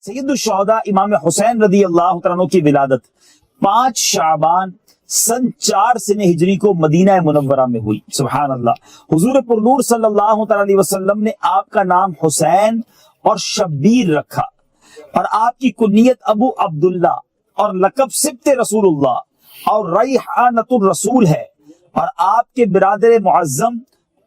سید الشہداء امام حسین رضی اللہ تعالیٰ عنہ کی ولادت 5 شعبان سن 4 سن ہجری کو مدینہ منورہ میں ہوئی. سبحان اللہ. حضور پرنور صلی اللہ تعالیٰ علیہ وسلم نے آپ کا نام حسین اور شبیر رکھا اور آپ کی کنیت ابو عبداللہ اور لقب سبط رسول اللہ اور ریحانۃ الرسول ہے، اور آپ کے برادر معظم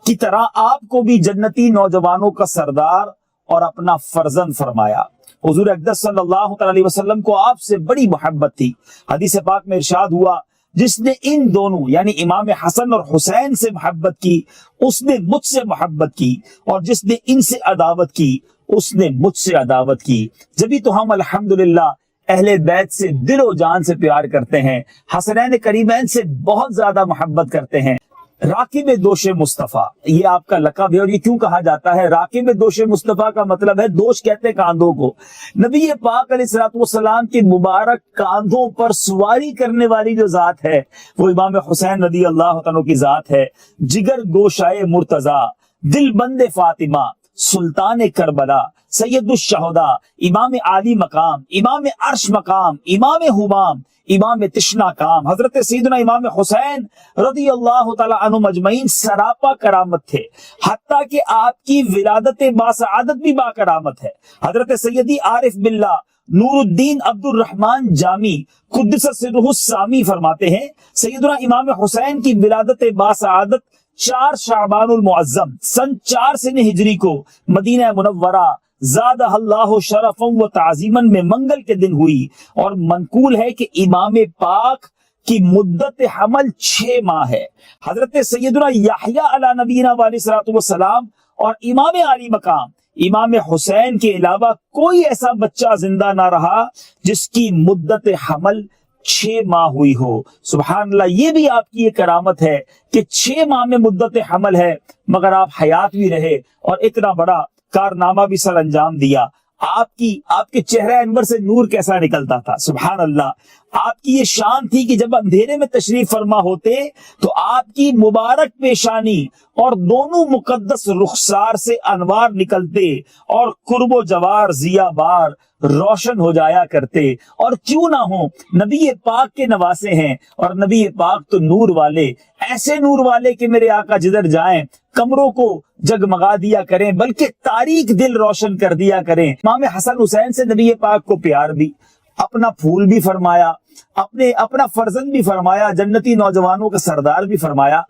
کی طرح آپ کو بھی جنتی نوجوانوں کا سردار اور اپنا فرزند فرمایا. حضور اقدس صلی اللہ تعالی علیہ وسلم کو آپ سے بڑی محبت تھی. حدیث پاک میں ارشاد ہوا، جس نے ان دونوں یعنی امام حسن اور حسین سے محبت کی اس نے مجھ سے محبت کی، اور جس نے ان سے عداوت کی اس نے مجھ سے عداوت کی. جبھی تو ہم الحمدللہ اہل بیت سے دل و جان سے پیار کرتے ہیں، حسنین کریمین سے بہت زیادہ محبت کرتے ہیں. راکب دوش مصطفیٰ یہ آپ کا لقب ہے، اور یہ کیوں کہا جاتا ہے راکب دوش مصطفیٰ؟ کا مطلب ہے دوش کہتے ہیں کاندھوں کو. نبی پاک علیہ الصلوۃ والسلام کے مبارک کاندھوں پر سواری کرنے والی جو ذات ہے وہ امام حسین رضی اللہ عنہ کی ذات ہے. جگر گوشائے مرتضیٰ، دل بند فاطمہ، سلطان کربلا، سید الشہداء، امام عالی مقام، امام عرش مقام، امام حمام، امام تشنا کام، حضرت سیدنا امام حسین رضی اللہ تعالی عنہ مجمعین سراپا کرامت تھے، حتیٰ کہ آپ کی ولادت باسعادت بھی با کرامت ہے. حضرت سیدی عارف باللہ نور الدین عبد الرحمن جامی قدس سرہ السامی فرماتے ہیں، سیدنا امام حسین کی ولادت باسعادت 4 شعبان المعظم سن 4 سن ہجری کو مدینہ منورہ زادہ اللہ شرفا و تعظیما میں منگل کے دن ہوئی، اور منقول ہے کہ امام پاک کی مدت حمل 6 ماہ ہے. حضرت سیدنا یحییٰ علی نبینا علیہ الصلوۃ والسلام اور امام علی مقام امام حسین کے علاوہ کوئی ایسا بچہ زندہ نہ رہا جس کی مدت حمل 6 ماہ ہوئی ہو. سبحان اللہ. یہ بھی آپ کی ایک کرامت ہے کہ 6 ماہ میں مدت حمل ہے مگر آپ حیات بھی رہے اور اتنا بڑا کارنامہ بھی سر انجام دیا. آپ کے چہرہ انور سے نور کیسا نکلتا تھا. سبحان اللہ. آپ کی یہ شان تھی کہ جب اندھیرے میں تشریف فرما ہوتے تو آپ کی مبارک پیشانی اور دونوں مقدس رخسار سے انوار نکلتے اور قرب و جوار ضیا بار روشن ہو جایا کرتے. اور کیوں نہ ہو، نبی پاک کے نواسے ہیں اور نبی پاک تو نور والے، ایسے نور والے کہ میرے آقا جدھر جائیں کمروں کو جگمگا دیا کریں بلکہ تاریک دل روشن کر دیا کریں. امام حسن حسین سے نبی پاک کو پیار بھی، اپنا پھول بھی فرمایا، اپنا فرزند بھی فرمایا، جنتی نوجوانوں کا سردار بھی فرمایا.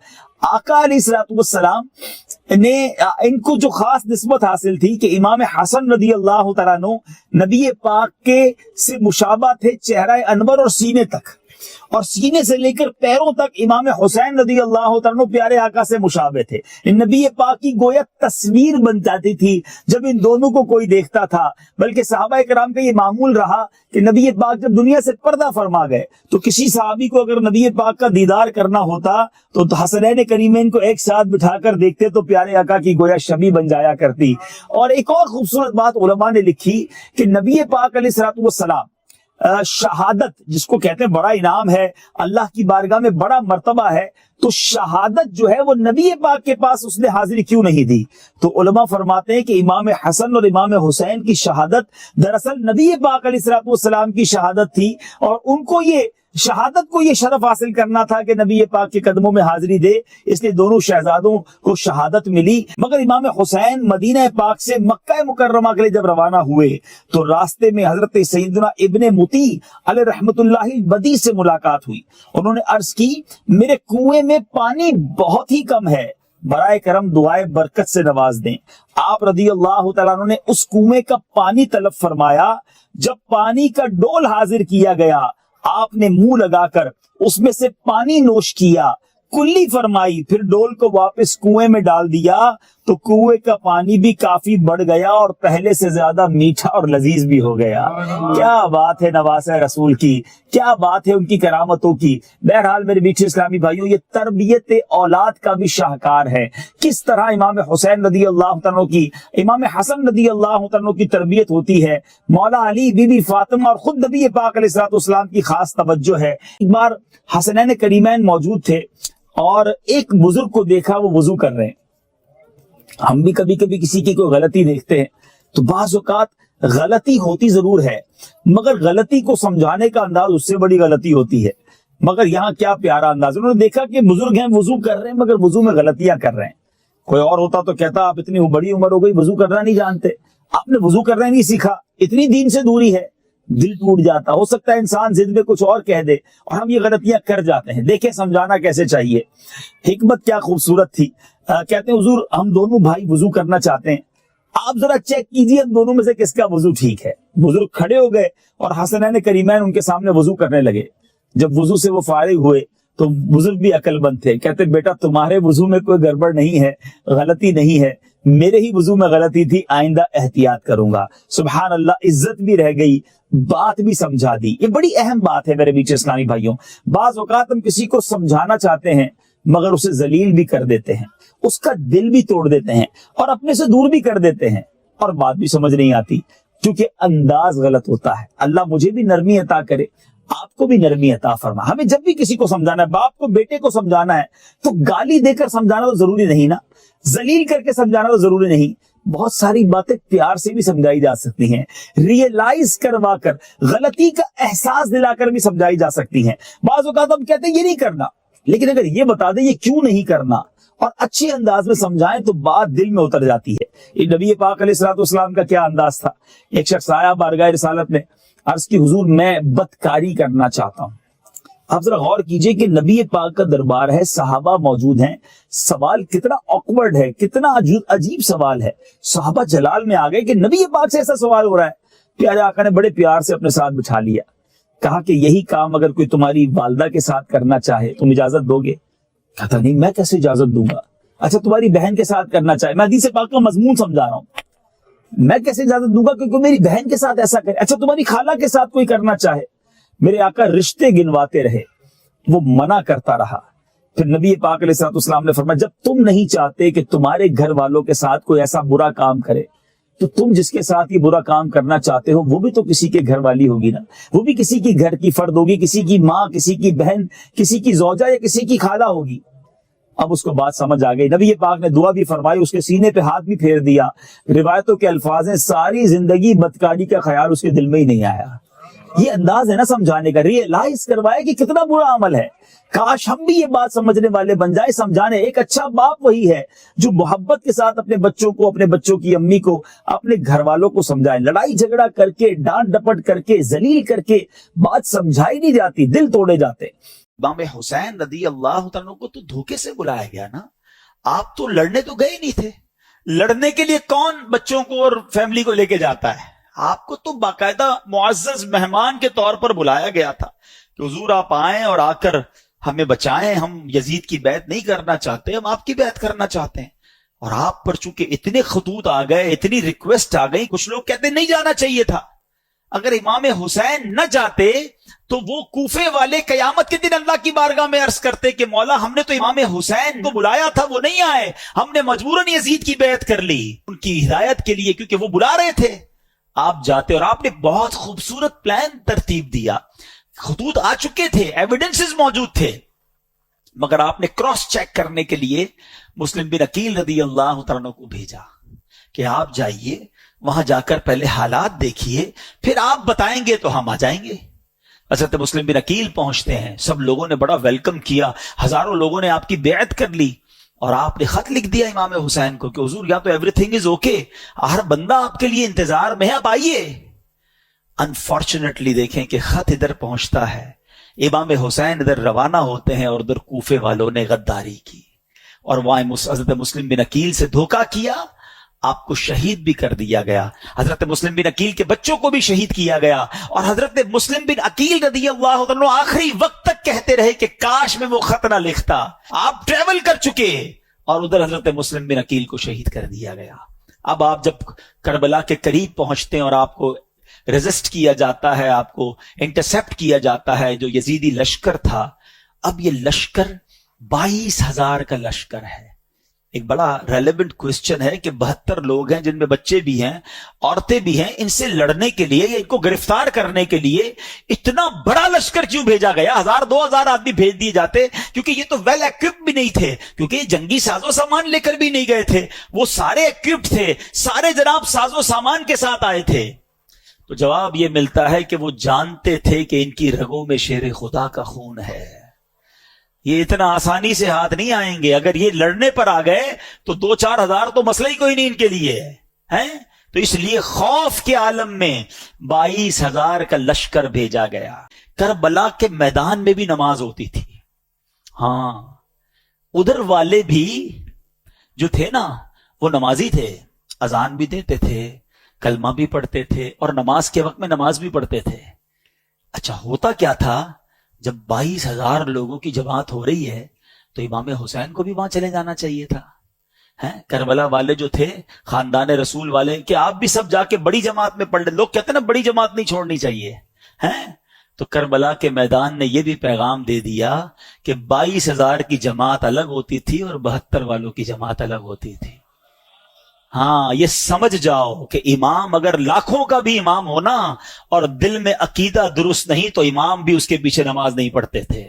آقا علیہ الصلوۃ والسلام نے ان کو جو خاص نسبت حاصل تھی کہ امام حسن رضی اللہ تعالیٰ عنہ نبی پاک کے سے مشابہ تھے چہرہ انور اور سینے تک، اور سینے سے لے کر پیروں تک امام حسین رضی اللہ تعالیٰ عنہ پیارے آقا سے مشابہ تھے. نبی پاک کی گویا تصویر بن جاتی تھی جب ان دونوں کو کوئی دیکھتا تھا. بلکہ صحابہ کرام کا یہ معمول رہا کہ نبی پاک جب دنیا سے پردہ فرما گئے تو کسی صحابی کو اگر نبی پاک کا دیدار کرنا ہوتا تو حسنین کریمین کو ایک ساتھ بٹھا کر دیکھتے تو پیارے آقا کی گویا شبیہ بن جایا کرتی. اور ایک اور خوبصورت بات علماء نے لکھی کہ نبی پاک علیہ الصلوۃ والسلام شہادت جس کو کہتے ہیں بڑا انعام ہے، اللہ کی بارگاہ میں بڑا مرتبہ ہے، تو شہادت جو ہے وہ نبی پاک کے پاس اس نے حاضری کیوں نہیں دی؟ تو علماء فرماتے ہیں کہ امام حسن اور امام حسین کی شہادت دراصل نبی پاک علیہ الصلوۃ والسلام کی شہادت تھی، اور ان کو یہ شہادت کو یہ شرف حاصل کرنا تھا کہ نبی پاک کے قدموں میں حاضری دے، اس لیے دونوں شہزادوں کو شہادت ملی. مگر امام حسین مدینہ پاک سے مکہ مکرمہ کے لیے جب روانہ ہوئے تو راستے میں حضرت سیدنا ابن مطیع علیہ رحمت اللہ بدی سے ملاقات ہوئی. انہوں نے عرض کی میرے کنویں میں پانی بہت ہی کم ہے، برائے کرم دعائے برکت سے نواز دیں. آپ رضی اللہ تعالیٰ عنہ نے اس کنویں کا پانی طلب فرمایا. جب پانی کا ڈول حاضر کیا گیا آپ نے منہ لگا کر اس میں سے پانی نوش کیا، کلی فرمائی، پھر ڈول کو واپس کنویں میں ڈال دیا تو کنویں کا پانی بھی کافی بڑھ گیا اور پہلے سے زیادہ میٹھا اور لذیذ بھی ہو گیا. کیا بات ہے نواسہ رسول کی، کیا بات ہے ان کی کرامتوں کی. بہرحال میرے میٹھے اسلامی بھائیوں، یہ تربیت اولاد کا بھی شاہکار ہے. کس طرح امام حسین رضی اللہ عنہ کی، امام حسن رضی اللہ عنہ کی تربیت ہوتی ہے. مولا علی، بی بی فاطمہ اور خود نبی پاک علیہ الصلوۃ والسلام کی خاص توجہ ہے. ایک بار حسنین کریمین موجود تھے اور ایک بزرگ کو دیکھا وہ وضو کر رہے ہیں. ہم بھی کبھی کبھی کسی کی کوئی غلطی دیکھتے ہیں تو بعض اوقات غلطی ہوتی ضرور ہے مگر غلطی کو سمجھانے کا انداز اس سے بڑی غلطی ہوتی ہے. مگر یہاں کیا پیارا انداز, انہوں نے دیکھا کہ بزرگ ہیں وضو کر رہے ہیں مگر وضو میں غلطیاں کر رہے ہیں. کوئی اور ہوتا تو کہتا آپ اتنی بڑی عمر ہو گئی وضو کرنا نہیں جانتے, آپ نے وضو کرنا نہیں سیکھا, اتنی دین سے دوری ہے. دل ٹوٹ جاتا. ہو سکتا ہے انسان ضد میں کچھ اور کہہ دے اور ہم یہ غلطیاں کر جاتے ہیں. دیکھیں سمجھانا کیسے چاہیے. حکمت کیا خوبصورت تھی. کہتے ہیں حضور ہم دونوں بھائی وضو کرنا چاہتے ہیں, آپ ذرا چیک کیجئے ہم دونوں میں سے کس کا وضو ٹھیک ہے. بزرگ کھڑے ہو گئے اور حسنین کریمین ان کے سامنے وضو کرنے لگے. جب وضو سے وہ فارغ ہوئے تو بزرگ بھی عقل مند تھے. کہتے بیٹا تمہارے وضو میں کوئی گڑبڑ نہیں ہے, غلطی نہیں ہے, میرے ہی وضو میں غلطی تھی, آئندہ احتیاط کروں گا. سبحان اللہ, عزت بھی رہ گئی, بات بھی سمجھا دی. یہ بڑی اہم بات ہے میرے بیچ اسلامی بھائیوں. بعض اوقات ہم کسی کو سمجھانا چاہتے ہیں مگر اسے ذلیل بھی کر دیتے ہیں, اس کا دل بھی توڑ دیتے ہیں اور اپنے سے دور بھی کر دیتے ہیں اور بات بھی سمجھ نہیں آتی کیونکہ انداز غلط ہوتا ہے. اللہ مجھے بھی نرمی عطا کرے, آپ کو بھی نرمی عطا فرما. ہمیں جب بھی کسی کو سمجھانا ہے, باپ کو بیٹے کو سمجھانا ہے تو گالی دے کر سمجھانا تو ضروری نہیں نا, ذلیل کر کے سمجھانا تو ضروری نہیں. بہت ساری باتیں پیار سے بھی سمجھائی جا سکتی ہیں, ریئلائز کروا کر, غلطی کا احساس دلا کر بھی سمجھائی جا سکتی ہیں. بعض اوقات ہم کہتے ہیں یہ نہیں کرنا, لیکن اگر یہ بتا دیں یہ کیوں نہیں کرنا اور اچھے انداز میں سمجھائیں تو بات دل میں اتر جاتی ہے. یہ نبی پاک علیہ الصلوۃ والسلام کا کیا انداز تھا. ایک شخص آیا بارگاہ رسالت میں, عرض کی حضور میں بدکاری کرنا چاہتا ہوں. آپ ذرا غور کیجئے کہ نبی پاک کا دربار ہے, صحابہ موجود ہیں, سوال کتنا آکورڈ ہے, کتنا عجیب سوال ہے. صحابہ جلال میں آ گئے کہ نبی پاک سے ایسا سوال ہو رہا ہے. پیارے آقا نے بڑے پیار سے اپنے ساتھ بٹھا لیا, کہا کہ یہی کام اگر کوئی تمہاری والدہ کے ساتھ کرنا چاہے تم اجازت دو گے؟ کہتا نہیں میں کیسے اجازت دوں گا. اچھا تمہاری بہن کے ساتھ کرنا چاہے, میں حدیث پاک کا مضمون سمجھا رہا ہوں, میں کیسے اجازت دوں گا کیونکہ میری بہن کے ساتھ ایسا کرے. اچھا تمہاری خالہ کے ساتھ کوئی کرنا چاہے. میرے آقا رشتے گنواتے رہے, وہ منع کرتا رہا. پھر نبی پاک علیہ الصلوۃ والسلام نے فرمایا جب تم نہیں چاہتے کہ تمہارے گھر والوں کے ساتھ کوئی ایسا برا کام کرے تو تم جس کے ساتھ یہ برا کام کرنا چاہتے ہو وہ بھی تو کسی کے گھر والی ہوگی نا, وہ بھی کسی کی گھر کی فرد ہوگی, کسی کی ماں, کسی کی بہن, کسی کی زوجہ یا کسی کی خالہ ہوگی. اب اس کو بات سمجھ آ گئی. نبی پاک نے دعا بھی فرمائی, اس کے سینے پہ ہاتھ بھی پھیر دیا. روایتوں کے الفاظ ہیں ساری زندگی بدکاری کا خیال اس کے دل میں ہی نہیں آیا. یہ انداز ہے نا سمجھانے کا, ریئلائز کروایا کہ کتنا برا عمل ہے. کاش ہم بھی یہ بات سمجھنے والے بن جائے, سمجھانے. ایک اچھا باپ وہی ہے جو محبت کے ساتھ اپنے بچوں کو, اپنے بچوں کی امی کو, اپنے گھر والوں کو سمجھائے. لڑائی جھگڑا کر کے, ڈانٹ ڈپٹ کر کے, ذلیل کر کے بات سمجھائی نہیں جاتی, دل توڑے جاتے. امام حسین رضی اللہ عنہ کو تو دھوکے سے بلایا گیا نا, آپ تو لڑنے تو گئے نہیں تھے. لڑنے کے لیے کون بچوں کو اور فیملی کو لے کے جاتا ہے؟ آپ کو تو باقاعدہ معزز مہمان کے طور پر بلایا گیا تھا کہ حضور آپ آئیں اور آ کر ہمیں بچائیں, ہم یزید کی بیعت نہیں کرنا چاہتے, ہم آپ کی بیعت کرنا چاہتے ہیں. اور آپ پر چونکہ اتنے خطوط آ گئے, اتنی ریکویسٹ آ گئی, کچھ لوگ کہتے نہیں جانا چاہیے تھا. اگر امام حسین نہ جاتے تو وہ کوفے والے قیامت کے دن اللہ کی بارگاہ میں عرض کرتے کہ مولا ہم نے تو امام حسین کو بلایا تھا, وہ نہیں آئے, ہم نے مجبوراً یزید کی بیعت کر لی ان کی ہدایت کے لیے کیونکہ وہ بلا رہے تھے. آپ جاتے اور آپ نے بہت خوبصورت پلان ترتیب دیا, خطوط آ چکے تھے, ایویڈنسز موجود تھے, مگر آپ نے کراس چیک کرنے کے لیے مسلم بن عقیل رضی اللہ عنہ کو بھیجا کہ آپ جائیے, وہاں جا کر پہلے حالات دیکھیے, پھر آپ بتائیں گے تو ہم آ جائیں گے. حضرت مسلم بن عقیل پہنچتے ہیں, سب لوگوں نے بڑا ویلکم کیا, ہزاروں لوگوں نے آپ کی بیعت کر لی, اور آپ نے خط لکھ دیا امام حسین کو کہ حضور یا تو ایوری تھنگ از اوکے, ہر بندہ آپ کے لیے انتظار میں ہے, آپ آئیے. انفارچونیٹلی دیکھیں کہ خط ادھر پہنچتا ہے, امام حسین ادھر روانہ ہوتے ہیں اور ادھر کوفے والوں نے غداری کی اور وہاں حضرت مسلم بن عقیل سے دھوکہ کیا, آپ کو شہید بھی کر دیا گیا. حضرت مسلم بن عقیل کے بچوں کو بھی شہید کیا گیا, اور حضرت مسلم بن عقیل رضی اللہ عنہ آخری وقت تک کہتے رہے کہ کاش میں وہ خط نہ لکھتا. آپ ٹریول کر چکے اور ادھر حضرت مسلم بن عقیل کو شہید کر دیا گیا. اب آپ جب کربلا کے قریب پہنچتے ہیں اور آپ کو ریزسٹ کیا جاتا ہے, آپ کو انٹرسپٹ کیا جاتا ہے جو یزیدی لشکر تھا, اب یہ لشکر 22,000 کا لشکر ہے. ایک بڑا ریلیونٹ کوسچن ہے کہ 72 لوگ ہیں جن میں بچے بھی ہیں, عورتیں بھی ہیں, ان سے لڑنے کے لیے یا ان کو گرفتار کرنے کے لیے اتنا بڑا لشکر کیوں بھیجا گیا؟ 1,000-2,000 آدمی بھیج دیے جاتے, کیونکہ یہ تو ویل ایکوپڈ بھی نہیں تھے, کیونکہ یہ جنگی ساز و سامان لے کر بھی نہیں گئے تھے, وہ سارے ایکوپڈ تھے, سارے جناب ساز و سامان کے ساتھ آئے تھے. تو جواب یہ ملتا ہے کہ وہ جانتے تھے کہ ان کی رگوں میں شیر خدا کا خون ہے، یہ اتنا آسانی سے ہاتھ نہیں آئیں گے، اگر یہ لڑنے پر آ گئے تو 2-4 ہزار تو مسئلہ ہی کوئی نہیں ان کے لیے ہے، تو اس لیے خوف کے عالم میں 22,000 کا لشکر بھیجا گیا۔ کربلا کے میدان میں بھی نماز ہوتی تھی، ہاں ادھر والے بھی جو تھے نا وہ نمازی تھے، اذان بھی دیتے تھے، کلمہ بھی پڑھتے تھے، اور نماز کے وقت میں نماز بھی پڑھتے تھے۔ اچھا ہوتا کیا تھا، جب 22,000 لوگوں کی جماعت ہو رہی ہے تو امام حسین کو بھی وہاں چلے جانا چاہیے تھا۔ کربلا والے جو تھے خاندان رسول والے کہ آپ بھی سب جا کے بڑی جماعت میں پڑھ لیں، لوگ کہتے ہیں نا بڑی جماعت نہیں چھوڑنی چاہیے، تو کربلا کے میدان نے یہ بھی پیغام دے دیا کہ 22,000 کی جماعت الگ ہوتی تھی اور 72 والوں کی جماعت الگ ہوتی تھی۔ ہاں یہ سمجھ جاؤ کہ امام اگر لاکھوں کا بھی امام ہونا اور دل میں عقیدہ درست نہیں تو امام بھی اس کے پیچھے نماز نہیں پڑھتے تھے۔